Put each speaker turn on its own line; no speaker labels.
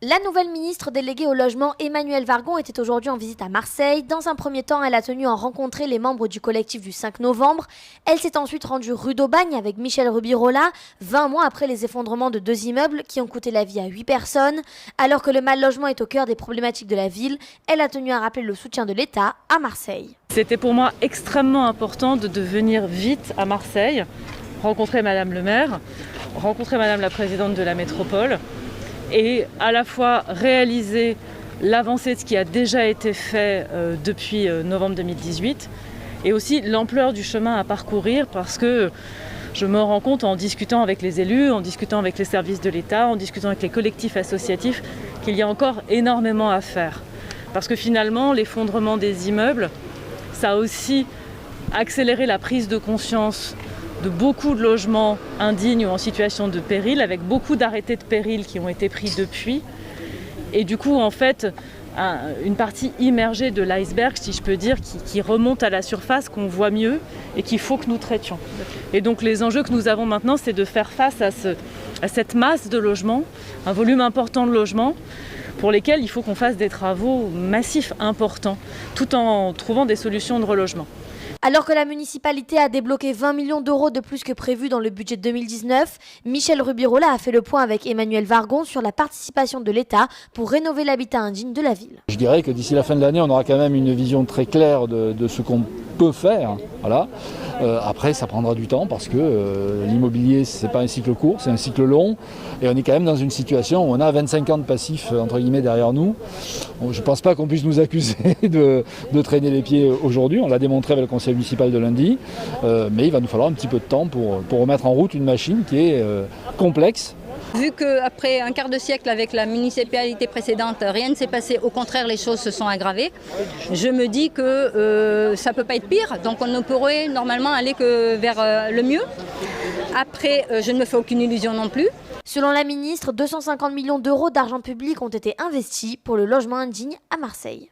La nouvelle ministre déléguée au logement, Emmanuelle Wargon, était aujourd'hui en visite à Marseille. Dans un premier temps, elle a tenu à rencontrer les membres du collectif du 5 novembre. Elle s'est ensuite rendue rue d'Aubagne avec Michel Rubirola, 20 mois après les effondrements de 2 immeubles qui ont coûté la vie à 8 personnes. Alors que le mal-logement est au cœur des problématiques de la ville, elle a tenu à rappeler le soutien de l'État à Marseille.
C'était pour moi extrêmement important de venir vite à Marseille, rencontrer Madame le maire, rencontrer Madame la présidente de la métropole, et à la fois réaliser l'avancée de ce qui a déjà été fait depuis novembre 2018 et aussi l'ampleur du chemin à parcourir, parce que je me rends compte en discutant avec les élus, en discutant avec les services de l'État, en discutant avec les collectifs associatifs qu'il y a encore énormément à faire. Parce que finalement, l'effondrement des immeubles, ça a aussi accéléré la prise de conscience de beaucoup de logements indignes ou en situation de péril, avec beaucoup d'arrêtés de péril qui ont été pris depuis. Et du coup, en fait, une partie immergée de l'iceberg, si je peux dire, qui remonte à la surface, qu'on voit mieux et qu'il faut que nous traitions. Et donc les enjeux que nous avons maintenant, c'est de faire face à cette masse de logements, un volume important de logements, pour lesquels il faut qu'on fasse des travaux massifs importants, tout en trouvant des solutions de relogement.
Alors que la municipalité a débloqué 20 millions d'euros de plus que prévu dans le budget 2019, Michel Rubirola a fait le point avec Emmanuelle Wargon sur la participation de l'État pour rénover l'habitat indigne de la ville.
Je dirais que d'ici la fin de l'année, on aura quand même une vision très claire de ce qu'on peut faire. Voilà. Après, ça prendra du temps parce que l'immobilier, ce n'est pas un cycle court, c'est un cycle long. Et on est quand même dans une situation où on a 25 ans de passif, entre guillemets, derrière nous. Je ne pense pas qu'on puisse nous accuser de traîner les pieds aujourd'hui. On l'a démontré avec le conseil municipal de lundi. Mais il va nous falloir un petit peu de temps pour remettre en route une machine qui est complexe.
Vu qu'après un quart de siècle avec la municipalité précédente, rien ne s'est passé, au contraire les choses se sont aggravées, je me dis que ça ne peut pas être pire, donc on ne pourrait normalement aller que vers le mieux. Après, je ne me fais aucune illusion non plus.
Selon la ministre, 250 millions d'euros d'argent public ont été investis pour le logement indigne à Marseille.